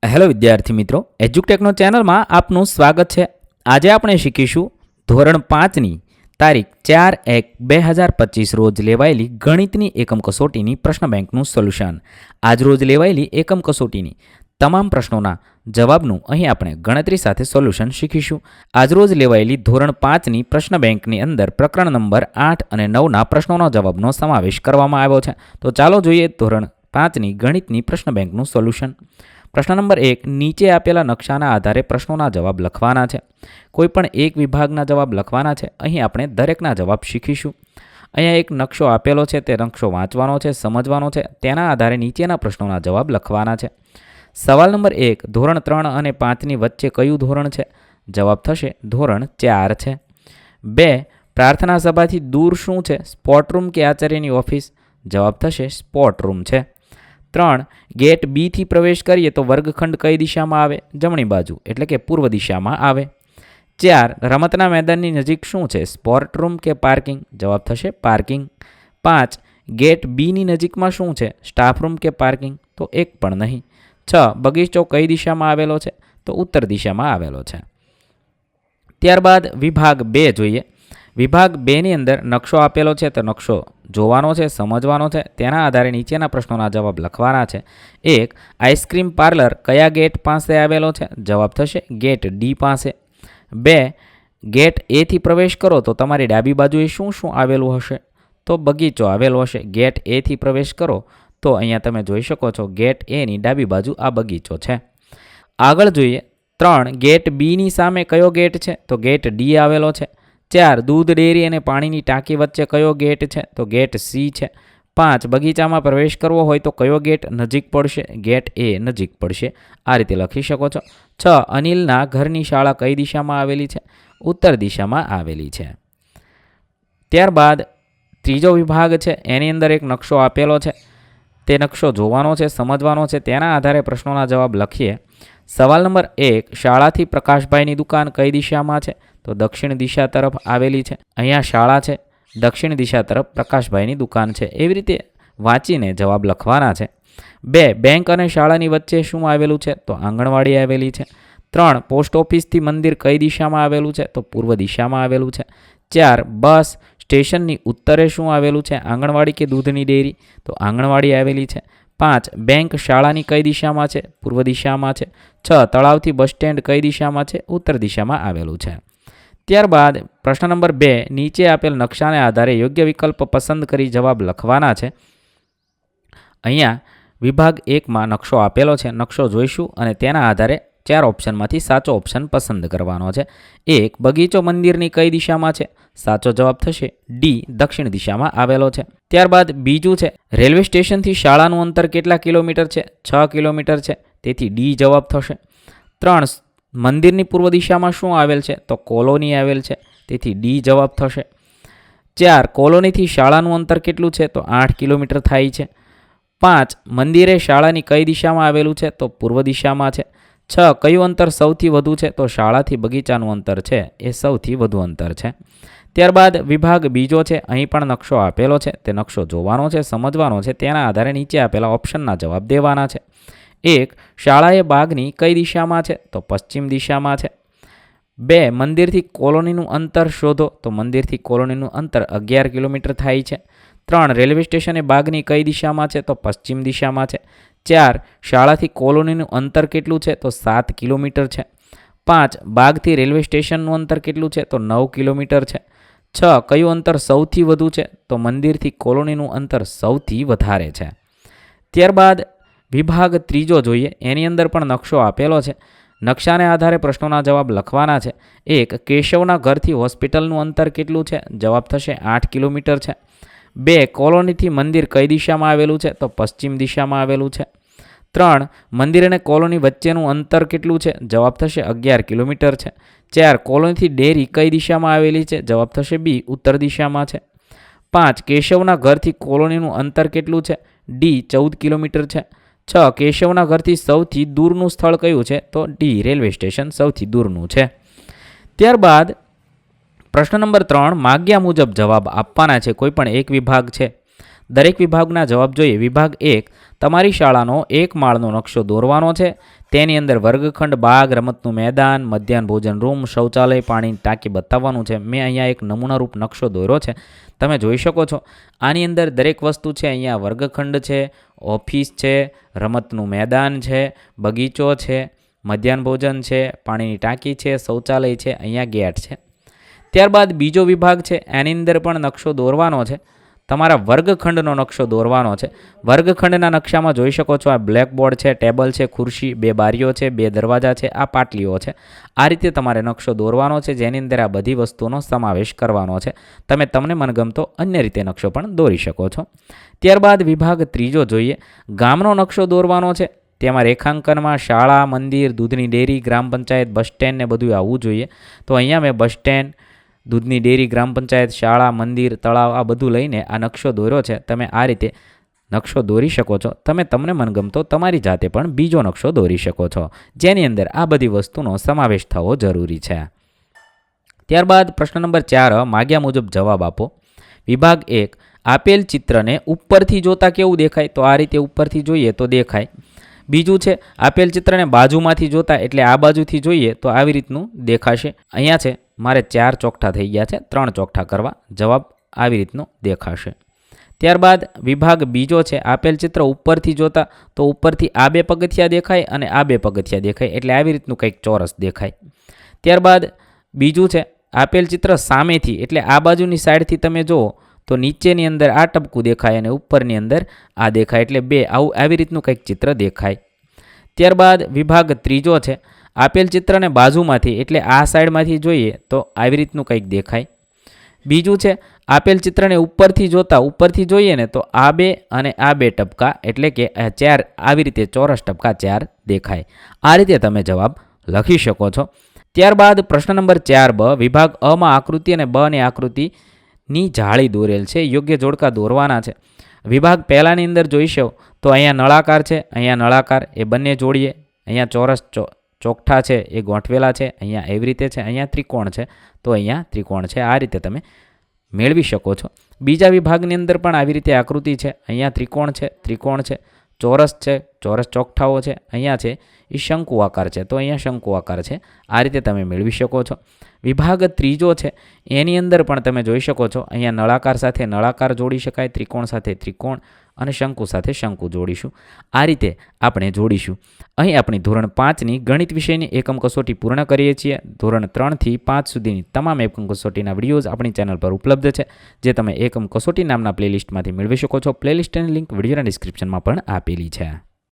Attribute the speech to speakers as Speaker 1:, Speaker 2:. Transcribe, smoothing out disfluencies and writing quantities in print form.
Speaker 1: Hello વિદ્યાર્થી મિત્રો, એજ્યુટેકનો ચેનલમાં આપનું સ્વાગત છે. આજે આપણે શીખીશું ધોરણ 5ની તારીખ 4/1/2025 રોજ લેવાયેલી ગણિતની એકમ કસોટીની પ્રશ્ન બેંકનું સોલ્યુશન. આજ રોજ લેવાયેલી એકમ કસોટીની તમામ પ્રશ્નોના જવાબનું અહીં આપણે ગણતરી સાથે સોલ્યુશન શીખીશું. આજરોજ લેવાયેલી ધોરણ 5ની પ્રશ્ન બેંકની અંદર પ્રકરણ નંબર 8 અને 9ના પ્રશ્નોના જવાબનો સમાવેશ કરવામાં આવ્યો છે. તો ચાલો જોઈએ ધોરણ 5ની ગણિતની પ્રશ્ન બેંકનું સોલ્યુશન. પ્રશ્ન નંબર 1, નીચે આપેલા નકશાના આધારે પ્રશ્નોના જવાબ લખવાના છે. કોઈપણ એક વિભાગના જવાબ લખવાના છે. અહીં આપણે દરેકના જવાબ શીખીશું. અહીંયા એક નકશો આપેલો છે, તે નકશો વાંચવાનો છે, સમજવાનો છે. તેના આધારે નીચેના પ્રશ્નોના જવાબ લખવાના છે. સવાલ નંબર 1, ધોરણ 3 અને 5ની વચ્ચે કયું ધોરણ છે? જવાબ થશે ધોરણ 4 છે. 2, પ્રાર્થના સભાથી દૂર શું છે? સ્પોર્ટ રૂમ કે આચાર્યની ઓફિસ? જવાબ થશે સ્પોર્ટ રૂમ છે. 3, ગેટ બીથી પ્રવેશ કરીએ તો વર્ગખંડ કઈ દિશામાં આવે? જમણી બાજુ એટલે કે પૂર્વ દિશામાં આવે. 4, રમતના મેદાનની નજીક શું છે? સ્પોર્ટ રૂમ કે પાર્કિંગ? જવાબ થશે પાર્કિંગ. 5, ગેટ બીની નજીકમાં શું છે? સ્ટાફ રૂમ કે પાર્કિંગ? તો એક પણ નહીં. 6, બગીચો કઈ દિશામાં આવેલો છે? તો ઉત્તર દિશામાં આવેલો છે. ત્યારબાદ વિભાગ 2 જોઈએ. વિભાગ 2ની અંદર નકશો આપેલો છે, તો નકશો જોવાનો છે, સમજવાનો છે. તેના આધારે નીચેના પ્રશ્નોના જવાબ લખવાના છે. 1, આઈસ્ક્રીમ પાર્લર કયા ગેટ પાસે આવેલો છે? જવાબ થશે ગેટ ડી પાસે. 2, ગેટ એથી પ્રવેશ કરો તો તમારી ડાબી બાજુએ શું શું આવેલું હશે? તો બગીચો આવેલો હશે. ગેટ એથી પ્રવેશ કરો તો અહીંયા તમે જોઈ શકો છો ગેટ એની ડાબી બાજુ આ બગીચો છે. આગળ જોઈએ. 3, ગેટ બીની સામે કયો ગેટ છે? તો ગેટ ડી આવેલો છે. 4, દૂધ ડેરી અને પાણીની ટાંકી વચ્ચે કયો ગેટ છે? તો ગેટ સી છે. 5, બગીચામાં પ્રવેશ કરવો હોય તો કયો ગેટ નજીક પડશે? ગેટ એ નજીક પડશે. આ રીતે લખી શકો છો. 6, અનિલના ઘરની શાળા કઈ દિશામાં આવેલી છે? ઉત્તર દિશામાં આવેલી છે. ત્યારબાદ ત્રીજો વિભાગ છે, એની અંદર એક નકશો આપેલો છે. તે નકશો જોવાનો છે, સમજવાનો છે. તેના આધારે પ્રશ્નોના જવાબ લખીએ. સવાલ નંબર 1, શાળાથી પ્રકાશભાઈની દુકાન કઈ દિશામાં છે? તો દક્ષિણ દિશા તરફ આવેલી છે. અહીંયા શાળા છે, દક્ષિણ દિશા તરફ પ્રકાશભાઈની દુકાન છે. એવી રીતે વાંચીને જવાબ લખવાના છે. 2, બેંક અને શાળાની વચ્ચે શું આવેલું છે? તો આંગણવાડી આવેલી છે. 3, પોસ્ટ ઓફિસથી મંદિર કઈ દિશામાં આવેલું છે? તો પૂર્વ દિશામાં આવેલું છે. 4, બસ સ્ટેશનની ઉત્તરે શું આવેલું છે? આંગણવાડી કે દૂધની ડેરી? તો આંગણવાડી આવેલી છે. 5, બેંક શાળાની કઈ દિશામાં છે? પૂર્વ દિશામાં છે. 6, તળાવથી બસ સ્ટેન્ડ કઈ દિશામાં છે? ઉત્તર દિશામાં આવેલું છે. ત્યારબાદ પ્રશ્ન નંબર 2, નીચે આપેલ નકશાને આધારે યોગ્ય વિકલ્પ પસંદ કરી જવાબ લખવાના છે. અહીંયા વિભાગ 1માં નકશો આપેલો છે. નકશો જોઈશું અને તેના આધારે 4 ઓપ્શનમાંથી સાચો ઓપ્શન પસંદ કરવાનો છે. 1, બગીચો મંદિરની કઈ દિશામાં છે? સાચો જવાબ થશે ડી, દક્ષિણ દિશામાં આવેલો છે. ત્યારબાદ બીજું છે, રેલવે સ્ટેશનથી શાળાનું અંતર કેટલા કિલોમીટર છે? 6 કિલોમીટર છે. તેથી ડી જવાબ થશે. 3, મંદિરની પૂર્વ દિશામાં શું આવેલ છે? તો કોલોની આવેલ છે. તેથી ડી જવાબ થશે. 4, કોલોનીથી શાળાનું અંતર કેટલું છે? તો 8 કિલોમીટર થાય છે. 5, મંદિરે શાળાની કઈ દિશામાં આવેલું છે? તો પૂર્વ દિશામાં છે. 6, કયું અંતર સૌથી વધુ છે? તો શાળાથી બગીચાનું અંતર છે એ સૌથી વધુ અંતર છે. ત્યારબાદ વિભાગ બીજો છે. અહીં પણ નકશો આપેલો છે. તે નકશો જોવાનો છે, સમજવાનો છે. તેના આધારે નીચે આપેલા ઓપ્શનના જવાબ દેવાના છે. 1, શાળાએ બાગની કઈ દિશામાં છે? તો પશ્ચિમ દિશામાં છે. 2, મંદિરથી કોલોનીનું અંતર શોધો. તો મંદિરથી કોલોનીનું અંતર 11 કિલોમીટર થાય છે. 3, રેલવે સ્ટેશને બાગની કઈ દિશામાં છે? તો પશ્ચિમ દિશામાં છે. 4, શાળાથી કોલોનીનું અંતર કેટલું છે? તો 7 કિલોમીટર છે. 5, બાગથી રેલવે સ્ટેશનનું અંતર કેટલું છે? તો 9 કિલોમીટર છે. 6, કયું અંતર સૌથી વધુ છે? તો મંદિરથી કોલોનીનું અંતર સૌથી વધારે છે. ત્યારબાદ વિભાગ ત્રીજો જોઈએ. એની અંદર પણ નકશો આપેલો છે. નકશાને આધારે પ્રશ્નોના જવાબ લખવાના છે. 1, કેશવના ઘરથી હોસ્પિટલનું અંતર કેટલું છે? જવાબ થશે 8 કિલોમીટર છે. 2, કોલોનીથી મંદિર કઈ દિશામાં આવેલું છે? તો પશ્ચિમ દિશામાં આવેલું છે. 3, મંદિર અને કોલોની વચ્ચેનું અંતર કેટલું છે? જવાબ થશે 11 કિલોમીટર છે. 4, કોલોનીથી ડેરી કઈ દિશામાં આવેલી છે? જવાબ થશે બી, ઉત્તર દિશામાં છે. 5, કેશવના ઘરથી કોલોનીનું અંતર કેટલું છે? ડી, 14 કિલોમીટર છે. 6, કેશવના ઘરથી સૌથી દૂરનું સ્થળ કયું છે? તો ડી, રેલવે સ્ટેશન સૌથી દૂરનું છે. ત્યારબાદ પ્રશ્ન નંબર 3, માગ્યા મુજબ જવાબ આપવાના છે. કોઈ પણ એક વિભાગ છે દરેક વિભાગના જવાબ જોઈએ. વિભાગ 1, તમારી શાળાનો એક માળનો નકશો દોરવાનો છે. તેની અંદર વર્ગખંડ, બાગ, રમતનું મેદાન, મધ્યાહન ભોજન રૂમ, શૌચાલય, પાણીની ટાંકી બતાવવાનું છે. મેં અહીંયા એક નમૂનારૂપ નકશો દોર્યો છે, તમે જોઈ શકો છો. આની અંદર દરેક વસ્તુ છે. અહીંયા વર્ગખંડ છે, ઓફિસ છે, રમતનું મેદાન છે, બગીચો છે, મધ્યાહન ભોજન છે, પાણીની ટાંકી છે, શૌચાલય છે, અહીંયા ગેટ છે. ત્યારબાદ બીજો વિભાગ છે, એની અંદર પણ નકશો દોરવાનો છે. તમારા વર્ગખંડનો નકશો દોરવાનો છે. વર્ગખંડના નકશામાં જોઈ શકો છો, આ બ્લેકબોર્ડ છે, ટેબલ છે, ખુરશી, 2 બારીઓ છે, 2 દરવાજા છે, આ પાટલીઓ છે. આ રીતે તમારે નકશો દોરવાનો છે, જેની અંદર આ બધી વસ્તુનો સમાવેશ કરવાનો છે. તમે તમને મનગમતો અન્ય રીતે નકશો પણ દોરી શકો છો. ત્યારબાદ વિભાગ 3 જોઈએ. ગામનો નકશો દોરવાનો છે. તેમાં રેખાંકનમાં શાળા, મંદિર, દૂધની ડેરી, ગ્રામ પંચાયત, બસ સ્ટેન્ડ ને બધું આવવું જોઈએ. તો અહીંયા મેં બસ સ્ટેન્ડ, દૂધની ડેરી, ગ્રામ પંચાયત, શાળા, મંદિર, તળાવ આ બધું લઈને આ નકશો દોર્યો છે. તમે આ રીતે નકશો દોરી શકો છો. તમે તમને મનગમતો તમારી જાતે પણ બીજો નકશો દોરી શકો છો, જેની અંદર આ બધી વસ્તુનો સમાવેશ થવો જરૂરી છે. ત્યારબાદ પ્રશ્ન નંબર 4, માગ્યા મુજબ જવાબ આપો. વિભાગ 1, આપેલ ચિત્રને ઉપરથી જોતા કેવું દેખાય? તો આ રીતે ઉપરથી જોઈએ તો દેખાય. બીજું છે, આપેલ ચિત્રને બાજુમાંથી જોતા એટલે આ બાજુથી જોઈએ તો આવી રીતનું દેખાશે. અહીંયા છે, મારે 4 ચોકઠા થઈ ગયા છે, 3 ચોકઠા કરવા. જવાબ આવી રીતનો દેખાશે. ત્યારબાદ વિભાગ બીજો છે, આપેલ ચિત્ર ઉપરથી જોતા તો ઉપરથી આ 2 પગથિયા દેખાય અને આ 2 પગથિયા દેખાય એટલે આવી રીતનું કંઈક ચોરસ દેખાય. ત્યારબાદ બીજું છે, આપેલ ચિત્ર સામેથી એટલે આ બાજુની સાઈડથી તમે જુઓ તો નીચેની અંદર આ ટપકું દેખાય અને ઉપરની અંદર આ દેખાય એટલે 2 આવી રીતનું કંઈક ચિત્ર દેખાય. ત્યારબાદ વિભાગ 3 છે, આપેલ ચિત્રને બાજુમાંથી એટલે આ સાઈડમાંથી જોઈએ તો આવી રીતનું કંઈક દેખાય. બીજું છે, આપેલ ચિત્રને ઉપરથી જોતા ઉપરથી જોઈએ ને તો આ 2 અને આ 2 ટપકા એટલે કે 4 આવી રીતે ચોરસ ટપકા 4 દેખાય. આ રીતે તમે જવાબ લખી શકો છો. ત્યારબાદ પ્રશ્ન નંબર 4 વિભાગ અમાં આકૃતિ અને બની આકૃતિની જાળી દોરેલ છે. યોગ્ય જોડકા દોરવાના છે. વિભાગ પહેલાની અંદર જોઈશો તો અહીંયા નળાકાર છે, અહીંયા નળાકાર એ બંને જોડીએ. અહીંયા ચોરસ ચોકઠા છે એ ગોઠવેલા છે, અહીંયા એવી રીતે છે. અહીંયા ત્રિકોણ છે તો અહીંયા ત્રિકોણ છે. આ રીતે તમે મેળવી શકો છો. બીજા વિભાગની અંદર પણ આવી રીતે આકૃતિ છે. અહીંયા ત્રિકોણ છે, ત્રિકોણ છે, ચોરસ છે, ચોરસ ચોકઠાઓ છે. અહીંયા છે એ શંકુ આકાર છે તો અહીંયા શંકુ આકાર છે. આ રીતે તમે મેળવી શકો છો. વિભાગ 3 છે એની અંદર પણ તમે જોઈ શકો છો, અહીંયા નળાકાર સાથે નળાકાર જોડી શકાય, ત્રિકોણ સાથે ત્રિકોણ અને શંકુ સાથે શંકુ જોડીશું. આ રીતે આપણે જોડીશું. અહીં આપણી ધોરણ 5ની ગણિત વિષયની એકમ કસોટી પૂર્ણ કરીએ છીએ. ધોરણ 3 થી 5 સુધીની તમામ એકમ કસોટીના વિડીયોઝ આપણી ચેનલ પર ઉપલબ્ધ છે, જે તમે એકમ કસોટી નામના પ્લેલિસ્ટમાંથી મેળવી શકો છો. પ્લેલિસ્ટની લિંક વિડીયોના ડિસ્ક્રિપ્શનમાં પણ આપેલી છે.